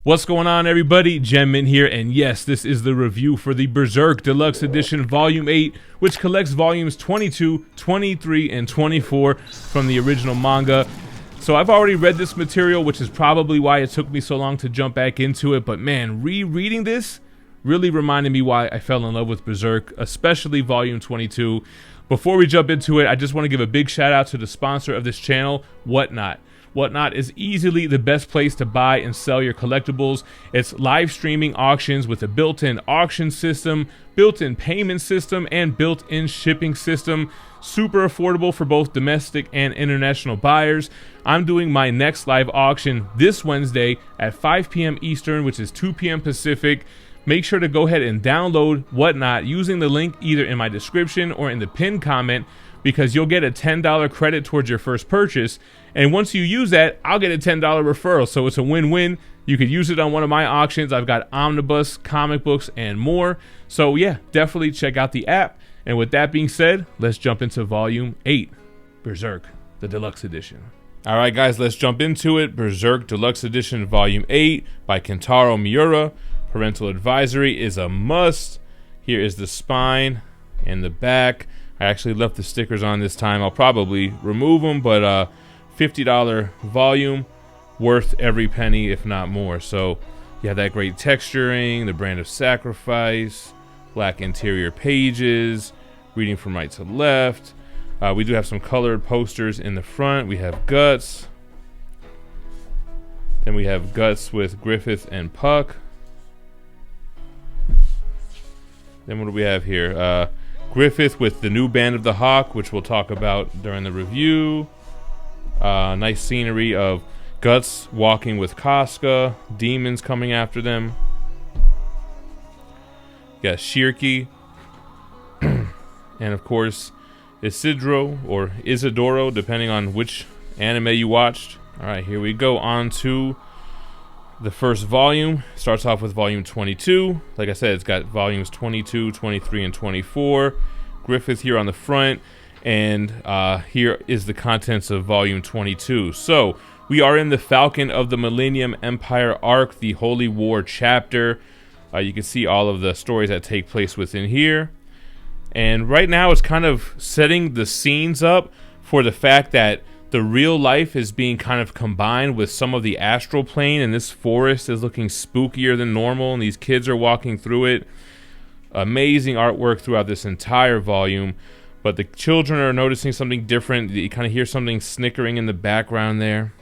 What's going on, everybody? GemMint here, and yes, this is the review for the Berserk Deluxe Edition Volume 8, which collects volumes 22, 23, and 24 from the original manga. So I've already read this material, which is probably why it took me so long to jump back into it, but man, rereading this really reminded me why I fell in love with Berserk, especially Volume 22. Before we jump into it, I just want to give a big shout out to the sponsor of this channel, Whatnot. Whatnot is easily the best place to buy and sell your collectibles. It's live streaming auctions with a built-in auction system, built-in payment system, and built-in shipping system. Super affordable for both domestic and international buyers. I'm doing my next live auction this Wednesday at 5 p.m. Eastern, which is 2 p.m. Pacific. Make sure to go ahead and download Whatnot using the link either in my description or in the pinned comment, because you'll get a $10 credit towards your first purchase. And once you use that, I'll get a $10 referral. So it's a win-win. You could use it on one of my auctions. I've got omnibus, comic books, and more. So yeah, definitely check out the app. And with that being said, let's jump into Volume 8, Berserk, the Deluxe Edition. All right, guys, let's jump into it. Berserk Deluxe Edition Volume 8 by Kentaro Miura. Parental advisory is a must. Here is the spine and the back. I actually left the stickers on this time. I'll probably remove them, but $50 volume, worth every penny, if not more. So you have that great texturing, the brand of sacrifice, black interior pages, reading from right to left. We do have some colored posters in the front. We have Guts. Then we have Guts with Griffith and Puck. Then what do we have here? Griffith with the new Band of the Hawk, which we'll talk about during the review. Nice scenery of Guts walking with Casca, demons coming after them. You got Shirky. And of course, Isidro, or Isidoro, depending on which anime you watched. Alright, here we go on to the first volume. Starts off with volume 22. Like I said, it's got volumes 22, 23, and 24. Griffith here on the front, and here is the contents of volume 22. So we are in the Falcon of the Millennium Empire arc, the Holy War chapter. You can see all of the stories that take place within here. And right now it's kind of setting the scenes up for the fact that the real life is being kind of combined with some of the astral plane, and this forest is looking spookier than normal, and these kids are walking through it. Amazing artwork throughout this entire volume, but the children are noticing something different. You kind of hear something snickering in the background there.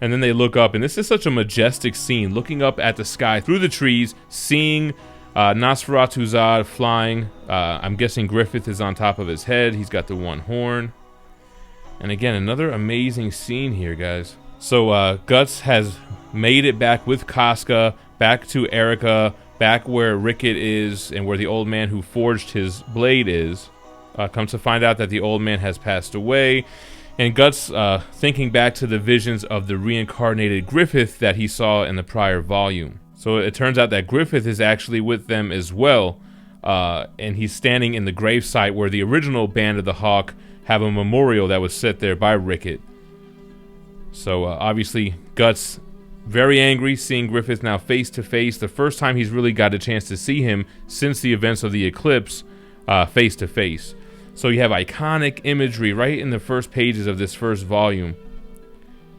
And then they look up, and this is such a majestic scene, looking up at the sky through the trees, seeing Nosferatu Zod flying. I'm guessing Griffith is on top of his head. He's got the one horn. And again, another amazing scene here, guys. So Guts has made it back with Casca, back to Erica, back where Rickett is and where the old man who forged his blade is. Comes to find out that the old man has passed away. And Guts thinking back to the visions of the reincarnated Griffith that he saw in the prior volume. So it turns out that Griffith is actually with them as well. And he's standing in the gravesite where the original Band of the Hawk have a memorial that was set there by Rickett. So obviously Guts very angry seeing Griffith now face to face. The first time he's really got a chance to see him since the events of the eclipse, face to face. So you have iconic imagery right in the first pages of this first volume.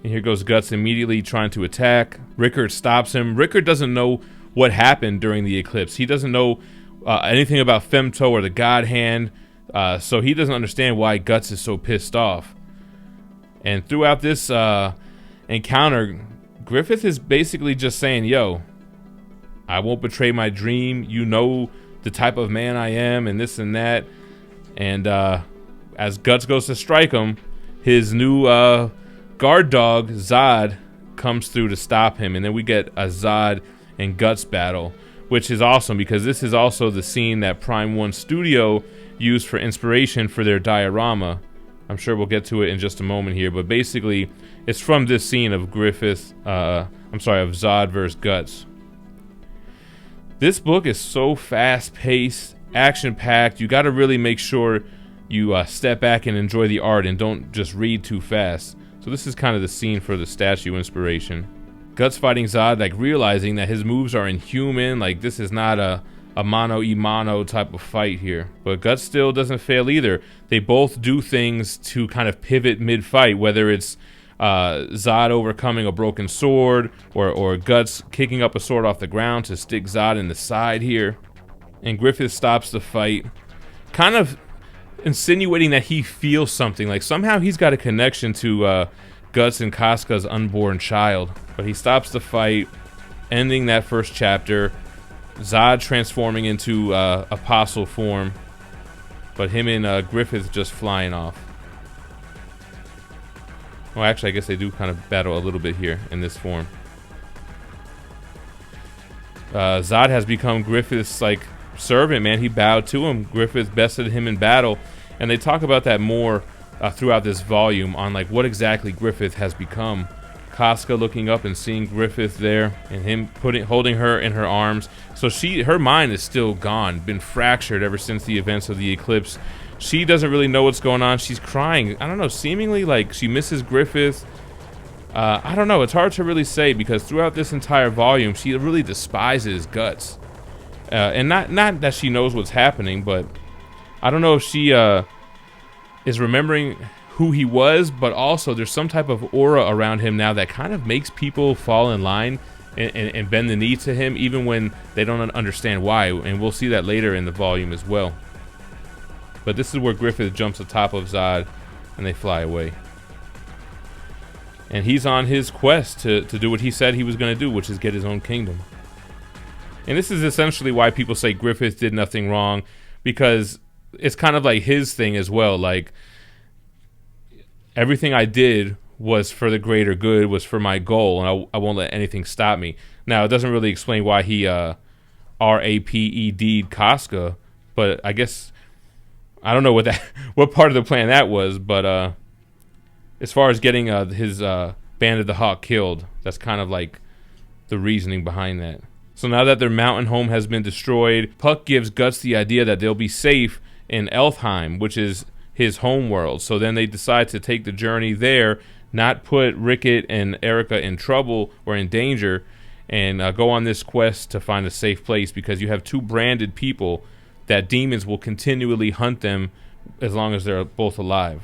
And here goes Guts immediately trying to attack. Rickert stops him. Rickert doesn't know what happened during the eclipse. He doesn't know anything about Femto or the God Hand. So he doesn't understand why Guts is so pissed off. And throughout this encounter, Griffith is basically just saying, yo, I won't betray my dream. You know the type of man I am and this and that. And as Guts goes to strike him, his new guard dog, Zod, comes through to stop him. And then we get a Zod and Guts battle, which is awesome because this is also the scene that Prime 1 Studio used for inspiration for their diorama. I'm sure we'll get to it in just a moment here, but basically it's from this scene of of Zod versus Guts. This book is so fast-paced, action-packed. You got to really make sure you step back and enjoy the art and don't just read too fast. So this is kind of the scene for the statue inspiration. Guts fighting Zod, like realizing that his moves are inhuman. Like this is not a mano y mano type of fight here. But Guts still doesn't fail either. They both do things to kind of pivot mid-fight, whether it's Zod overcoming a broken sword or Guts kicking up a sword off the ground to stick Zod in the side here. And Griffith stops the fight, kind of insinuating that he feels something. Like somehow he's got a connection to Guts and Casca's unborn child. But he stops the fight, ending that first chapter. Zod transforming into Apostle form, but him and Griffith just flying off. Well, actually, I guess they do kind of battle a little bit here in this form. Zod has become Griffith's like servant, man. He bowed to him. Griffith bested him in battle, and they talk about that more throughout this volume on like what exactly Griffith has become. Casca looking up and seeing Griffith there, and him holding her in her arms. So her mind is still gone, been fractured ever since the events of the eclipse. She doesn't really know what's going on. She's crying. I don't know, seemingly like she misses Griffith. I don't know. It's hard to really say because throughout this entire volume, she really despises Guts. And not that she knows what's happening, but I don't know if she is remembering who he was, but also there's some type of aura around him now that kind of makes people fall in line and bend the knee to him even when they don't understand why, and we'll see that later in the volume as well. But this is where Griffith jumps atop of Zod and they fly away. And he's on his quest to do what he said he was going to do, which is get his own kingdom. And this is essentially why people say Griffith did nothing wrong, because it's kind of like his thing as well. Like, everything I did was for the greater good, was for my goal, and I won't let anything stop me. Now, it doesn't really explain why he RAPED'd Casca, but I guess I don't know what part of the plan that was, but as far as getting his Band of the Hawk killed, that's kind of like the reasoning behind that. So now that their mountain home has been destroyed, Puck gives Guts the idea that they'll be safe in Elfheim, which is his home world. So then they decide to take the journey there, not put Rickett and Erica in trouble or in danger, and go on this quest to find a safe place, because you have two branded people that demons will continually hunt them as long as they're both alive.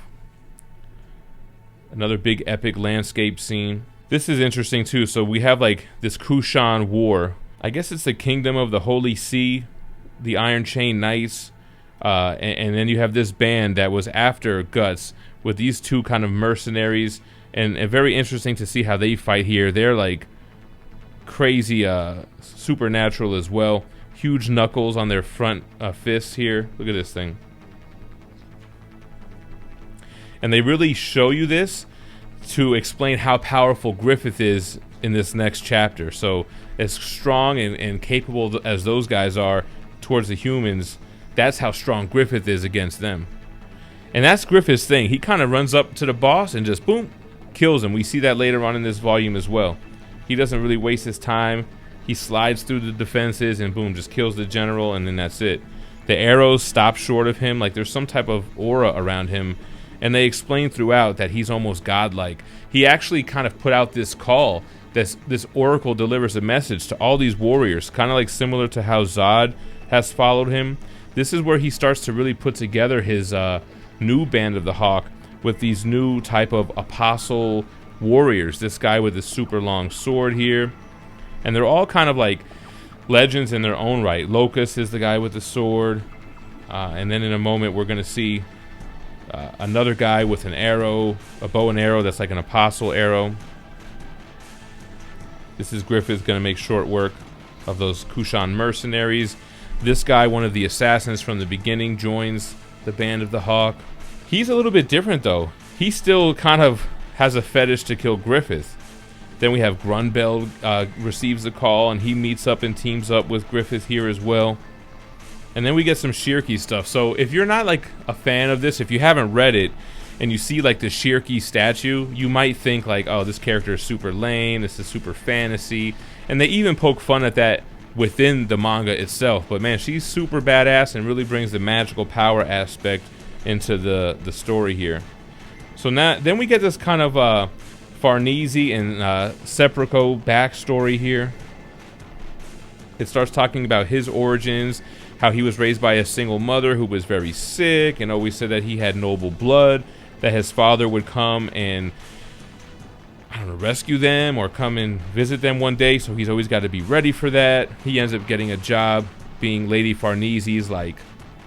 Another big epic landscape scene. This is interesting too. So we have like this Kushan War. I guess it's the Kingdom of the Holy Sea, the Iron Chain Knights. And then you have this band that was after Guts with these two kind of mercenaries, and very interesting to see how they fight here. They're like crazy supernatural as well. Huge knuckles on their front fists here. Look at this thing. And they really show you this to explain how powerful Griffith is in this next chapter. So as strong and capable as those guys are towards the humans, that's how strong Griffith is against them. And that's Griffith's thing. He kind of runs up to the boss and just boom, kills him. We see that later on in this volume as well. He doesn't really waste his time. He slides through the defenses and boom, just kills the general, and then that's it. The arrows stop short of him. Like there's some type of aura around him, and they explain throughout that he's almost godlike. He actually kind of put out this call. This oracle delivers a message to all these warriors, kind of like similar to how Zod has followed him. This is where he starts to really put together his new Band of the Hawk with these new type of apostle warriors. This guy with this super long sword here. And they're all kind of like legends in their own right. Locust is the guy with the sword. And then in a moment we're going to see another guy with an arrow, a bow and arrow that's like an apostle arrow. This is Griffith going to make short work of those Kushan mercenaries. This guy, one of the assassins from the beginning, joins the Band of the Hawk. He's a little bit different though. He still kind of has a fetish to kill Griffith. Then we have Grunbeld receives the call, and he meets up and teams up with Griffith here as well. And then we get some Shirky stuff. So if you're not like a fan of this, if you haven't read it, and you see like the Shirky statue, you might think like, oh, this character is super lame, this is super fantasy. And they even poke fun at that within the manga itself. But man, she's super badass and really brings the magical power aspect into the story here. So now then we get this kind of Farnese and Sepulchro backstory here. It starts talking about his origins, how he was raised by a single mother who was very sick and always said that he had noble blood, that his father would come and, I don't know, rescue them or come and visit them one day, so he's always got to be ready for that. He ends up getting a job being Lady Farnese's, like,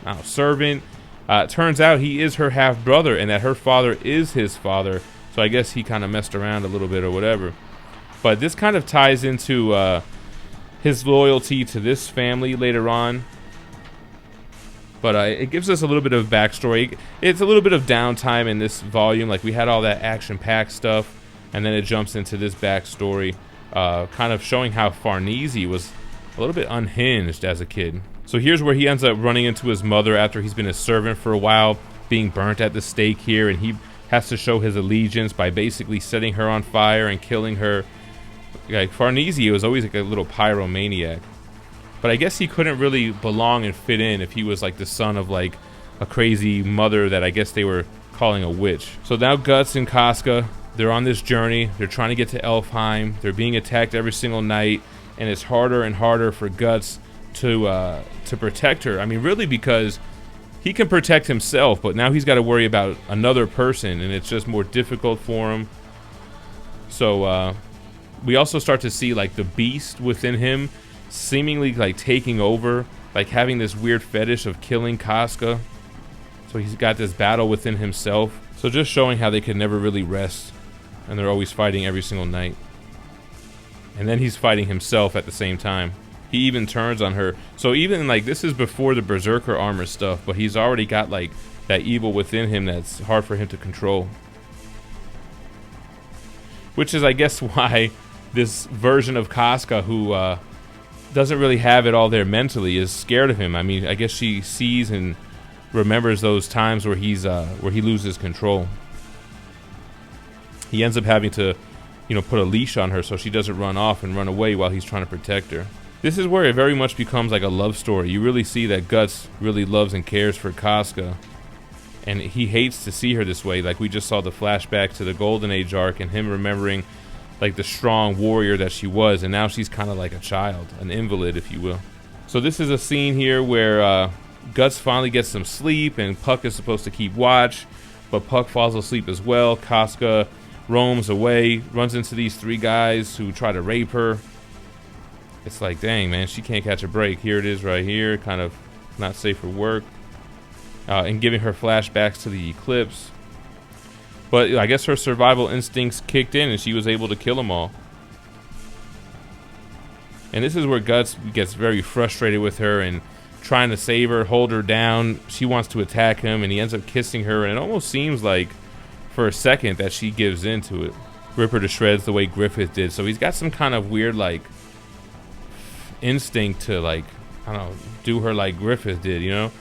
I don't know, servant. It turns out he is her half-brother and that her father is his father, so I guess he kind of messed around a little bit or whatever. But this kind of ties into his loyalty to this family later on. But it gives us a little bit of backstory. It's a little bit of downtime in this volume. Like, we had all that action-packed stuff, and then it jumps into this backstory, kind of showing how Farnese was a little bit unhinged as a kid. So here's where he ends up running into his mother after he's been a servant for a while, being burnt at the stake here, and he has to show his allegiance by basically setting her on fire and killing her. Like, Farnese was always like a little pyromaniac. But I guess he couldn't really belong and fit in if he was like the son of like a crazy mother that I guess they were calling a witch. So now Guts and Casca, they're on this journey. They're trying to get to Elfheim. They're being attacked every single night, and it's harder and harder for Guts to protect her. I mean, really, because he can protect himself, but now he's got to worry about another person, and it's just more difficult for him. So we also start to see like the beast within him seemingly like taking over, like having this weird fetish of killing Casca. So he's got this battle within himself. So just showing how they can never really rest, and they're always fighting every single night. And then he's fighting himself at the same time. He even turns on her. So even like, this is before the Berserker armor stuff, but he's already got like that evil within him that's hard for him to control. Which is, I guess, why this version of Casca, who doesn't really have it all there mentally, is scared of him. I mean, I guess she sees and remembers those times where he loses control. He ends up having to, you know, put a leash on her so she doesn't run off and run away while he's trying to protect her. This is where it very much becomes like a love story. You really see that Guts really loves and cares for Casca, and he hates to see her this way. Like, we just saw the flashback to the Golden Age arc and him remembering like the strong warrior that she was, and now she's kind of like a child, an invalid, if you will. So this is a scene here where Guts finally gets some sleep, and Puck is supposed to keep watch, but Puck falls asleep as well. Casca roams away, runs into these three guys who try to rape her. It's like, dang, man, she can't catch a break. Here it is right here, kind of not safe for work. And giving her flashbacks to the eclipse. But I guess her survival instincts kicked in and she was able to kill them all. And this is where Guts gets very frustrated with her and trying to save her, hold her down. She wants to attack him, and he ends up kissing her, and it almost seems like for a second that she gives into it. Rip her to shreds the way Griffith did. So he's got some kind of weird like instinct to, like, I don't know, do her like Griffith did, you know?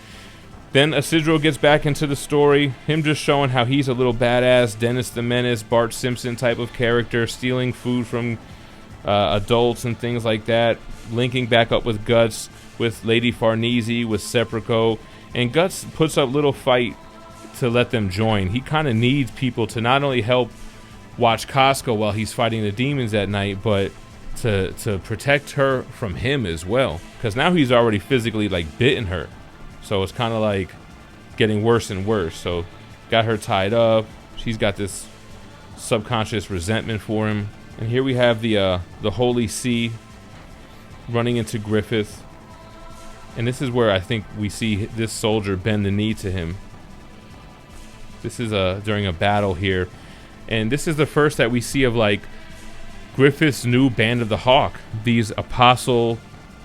Then Isidro gets back into the story, him just showing how he's a little badass Dennis the Menace, Bart Simpson type of character, stealing food from adults and things like that, linking back up with Guts, with Lady Farnese, with Sepulchro, and Guts puts up little fight to let them join. He kind of needs people to not only help watch Casca while he's fighting the demons at night, but to protect her from him as well, because now he's already physically like bitten her. So it's kind of like getting worse and worse. So got her tied up. She's got this subconscious resentment for him. And here we have the Holy See running into Griffith. And this is where I think we see this soldier bend the knee to him. This is during a battle here. And this is the first that we see of like Griffith's new Band of the Hawk. These apostle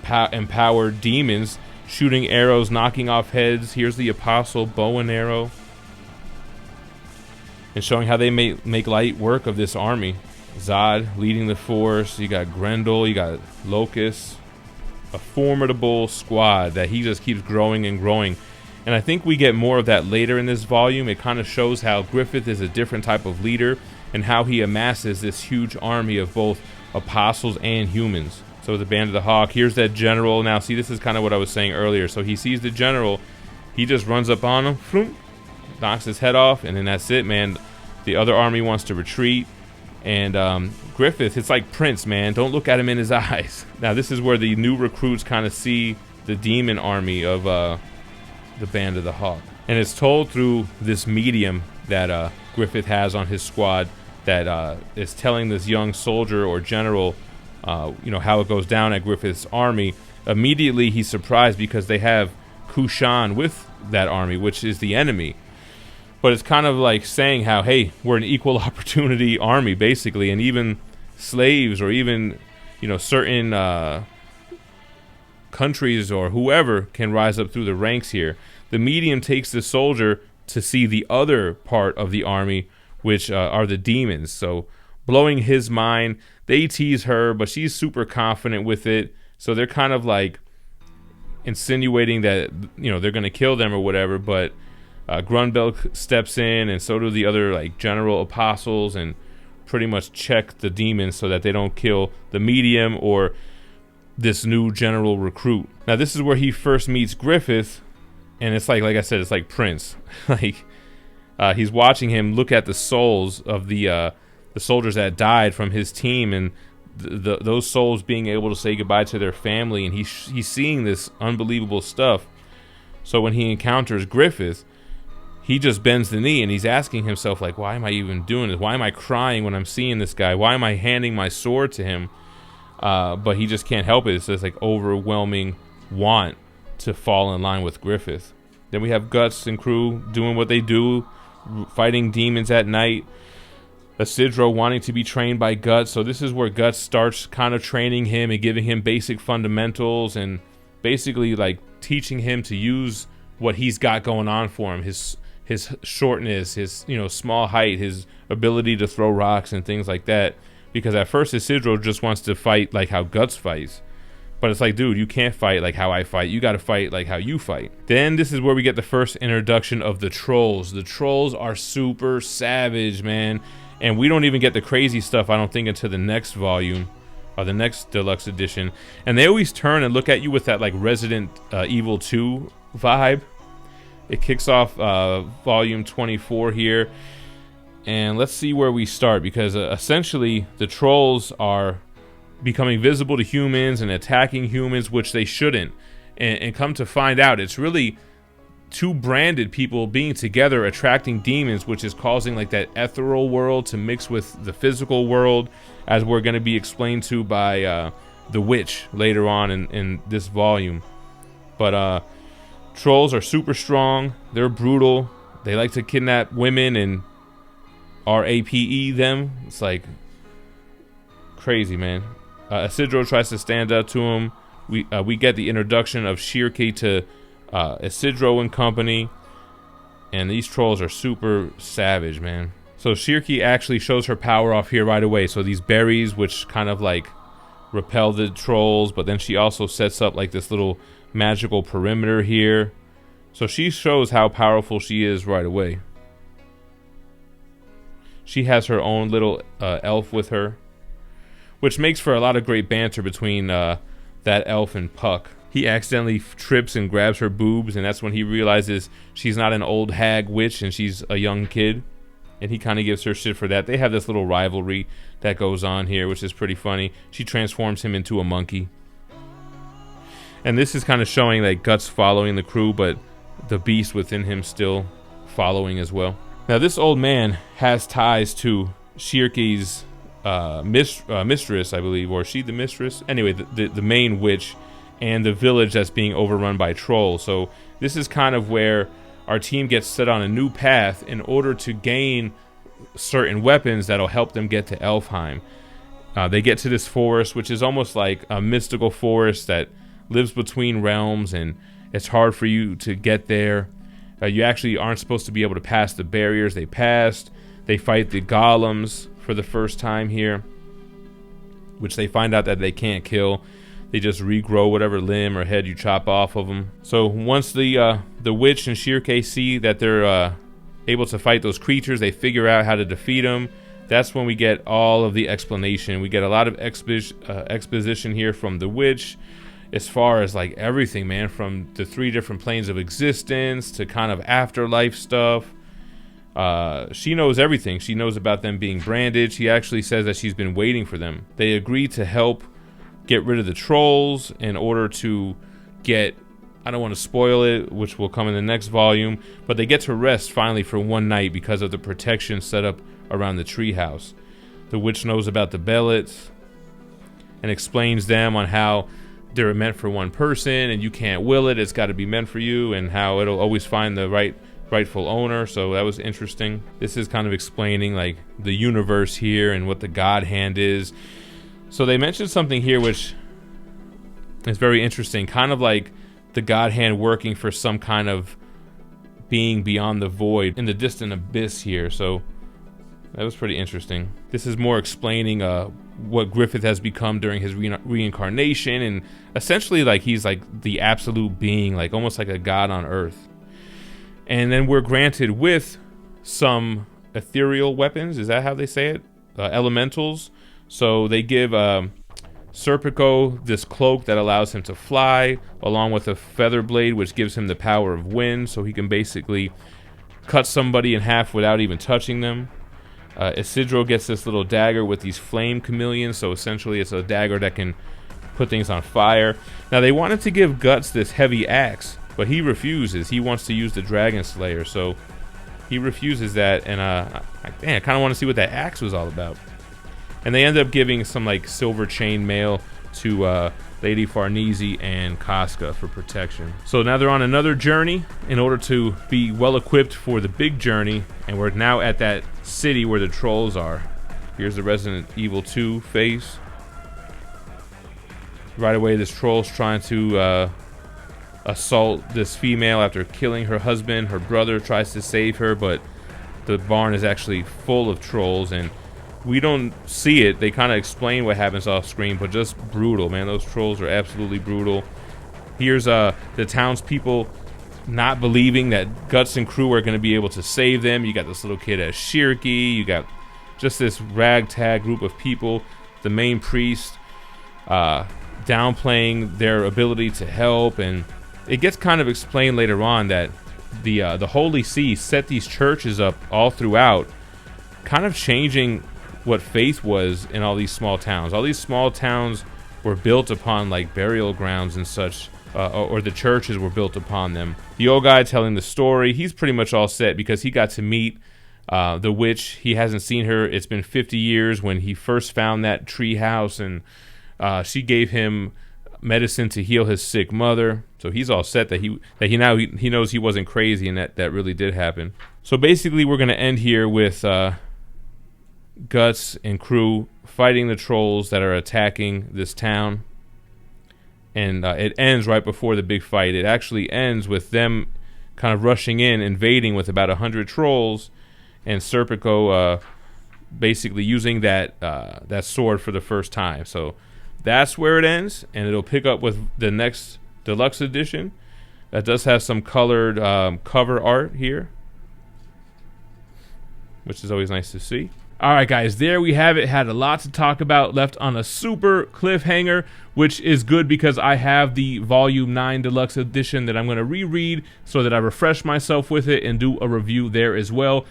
empowered demons shooting arrows, knocking off heads. Here's the apostle bow and arrow, and showing how they make light work of this army. Zod leading the force. You got Grendel, you got Locust, a formidable squad that he just keeps growing and growing. And I think we get more of that later in this volume. It kind of shows how Griffith is a different type of leader and how he amasses this huge army of both apostles and humans. So the Band of the Hawk, here's that general. Now see, this is kind of what I was saying earlier. So he sees the general, he just runs up on him, knocks his head off, and then that's it, man. The other army wants to retreat. And Griffith, it's like Prince, man. Don't look at him in his eyes. Now, this is where the new recruits kind of see the demon army of the Band of the Hawk. And it's told through this medium that Griffith has on his squad that is telling this young soldier or general, you know, how it goes down at Griffith's army. Immediately, he's surprised because they have Kushan with that army, which is the enemy. But it's kind of like saying how, hey, we're an equal opportunity army, basically, and even slaves or even, you know, certain countries or whoever can rise up through the ranks here. The medium takes the soldier to see the other part of the army, which are the demons. So blowing his mind, they tease her, but she's super confident with it. So they're kind of like insinuating that, you know, they're going to kill them or whatever, but Grunbelk steps in, and so do the other like general apostles, and pretty much check the demons so that they don't kill the medium or this new general recruit. Now this is where he first meets Griffith, and it's like I said, it's like Prince. Like he's watching him look at the souls of the soldiers that died from his team, and those souls being able to say goodbye to their family, and he's seeing this unbelievable stuff. So when he encounters Griffith, he just bends the knee and he's asking himself, like, why am I even doing this? Why am I crying when I'm seeing this guy? Why am I handing my sword to him? But he just can't help it. It's this like overwhelming want to fall in line with Griffith. Then we have Guts and crew doing what they do, fighting demons at night. Isidro wanting to be trained by Guts. So this is where Guts starts kind of training him and giving him basic fundamentals and basically like teaching him to use what he's got going on for him. His shortness, his, you know, small height, his ability to throw rocks and things like that. Because at first Isidro just wants to fight like how Guts fights. But it's like, dude, you can't fight like how I fight. You got to fight like how you fight. Then this is where we get the first introduction of the trolls. The trolls are super savage, man. And we don't even get the crazy stuff, I don't think, until the next volume or the next deluxe edition. And they always turn and look at you with that like Resident Evil 2 vibe. It kicks off volume 24 here. And let's see where we start, because essentially the trolls are becoming visible to humans and attacking humans, which they shouldn't. And come to find out, it's really two branded people being together attracting demons, which is causing like that ethereal world to mix with the physical world, as we're going to be explained to by the witch later on in this volume. But trolls are super strong. They're brutal. They like to kidnap women and rape them. It's like crazy, man. Isidro tries to stand up to him. We get the introduction of Shirky to Isidro and company, and these trolls are super savage, man. So Shirky actually shows her power off here right away. So these berries, which kind of like repel the trolls, but then she also sets up like this little magical perimeter here. So she shows how powerful she is right away. She has her own little elf with her, which makes for a lot of great banter between that elf and Puck. He accidentally trips and grabs her boobs, and that's when he realizes she's not an old hag witch and she's a young kid. And he kind of gives her shit for that. They have this little rivalry that goes on here, which is pretty funny. She transforms him into a monkey. And this is kind of showing like Guts following the crew, but the beast within him still following as well. Now this old man has ties to Shirky's mistress, I believe, or is she the mistress? Anyway, the main witch, and the village that's being overrun by trolls. So this is kind of where our team gets set on a new path in order to gain certain weapons that'll help them get to Elfheim. They get to this forest, which is almost like a mystical forest that lives between realms, and it's hard for you to get there. You actually aren't supposed to be able to pass the barriers. They passed. They fight the golems for the first time here, which they find out that they can't kill. They just regrow whatever limb or head you chop off of them. So once the witch and Shirke see that they're able to fight those creatures, they figure out how to defeat them. That's when we get all of the explanation. We get a lot of exposition here from the witch, as far as like everything, man, from the 3 different planes of existence to kind of afterlife stuff. She knows everything. She knows about them being branded. She actually says that she's been waiting for them. They agree to help get rid of the trolls in order to get, I don't want to spoil it, which will come in the next volume, but they get to rest finally for one night because of the protection set up around the treehouse. The witch knows about the bellets and explains them on how they're meant for one person and you can't will it. It's got to be meant for you, and how it'll always find the rightful owner. So that was interesting. This is kind of explaining like the universe here and what the God hand is. So they mentioned something here which is very interesting, kind of like the God hand working for some kind of being beyond the void in the distant abyss here. So that was pretty interesting. This is more explaining what Griffith has become during his reincarnation, and essentially like he's like the absolute being, like almost like a god on earth. And then we're granted with some ethereal weapons. Is that how they say it? Elementals. So they give Serpico this cloak that allows him to fly, along with a feather blade which gives him the power of wind, so he can basically cut somebody in half without even touching them. Isidro gets this little dagger with these flame chameleons, so essentially it's a dagger that can put things on fire. Now they wanted to give Guts this heavy axe, but he refuses. He wants to use the Dragon Slayer, so he refuses that, and I kind of want to see what that axe was all about. And they end up giving some like silver chain mail to Lady Farnese and Casca for protection. So now they're on another journey in order to be well equipped for the big journey, and we're now at that city where the trolls are. Here's the Resident Evil 2 face. Right away this troll's trying to assault this female after killing her husband. Her brother tries to save her, but the barn is actually full of trolls, and we don't see it. They kind of explain what happens off screen, but just brutal, man. Those trolls are absolutely brutal. Here's the townspeople not believing that Guts and crew are going to be able to save them. You got this little kid as Shirky. You got just this ragtag group of people. The main priest downplaying their ability to help, and it gets kind of explained later on that the Holy See set these churches up all throughout, kind of changing what faith was in all these small towns. All these small towns were built upon like burial grounds and such, or the churches were built upon them. The old guy telling the story, he's pretty much all set because he got to meet the witch. He hasn't seen her. It's been 50 years when he first found that tree house, and she gave him medicine to heal his sick mother. So he's all set that he knows he wasn't crazy, and that really did happen. So basically we're gonna end here with Guts and crew fighting the trolls that are attacking this town, and it ends right before the big fight. It actually ends with them kind of rushing in, invading with about 100 trolls, and Serpico basically using that sword for the first time. So that's where it ends, and it'll pick up with the next deluxe edition that does have some colored cover art here, which is always nice to see. Alright guys, there we have it. Had a lot to talk about, left on a super cliffhanger, which is good because I have the Volume 9 Deluxe Edition that I'm going to reread so that I refresh myself with it and do a review there as well.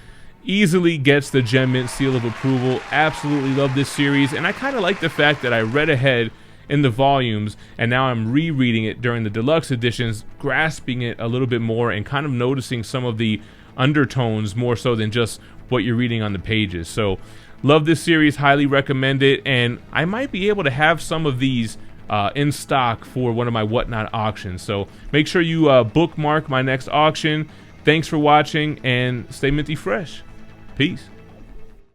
Easily gets the GemMint seal of approval. Absolutely love this series, and I kind of like the fact that I read ahead in the volumes and now I'm rereading it during the deluxe editions, grasping it a little bit more and kind of noticing some of the undertones more so than just what you're reading on the pages. So love this series, highly recommend it, and I might be able to have some of these in stock for one of my Whatnot auctions. So make sure you bookmark my next auction. Thanks for watching, and stay minty fresh. Peace.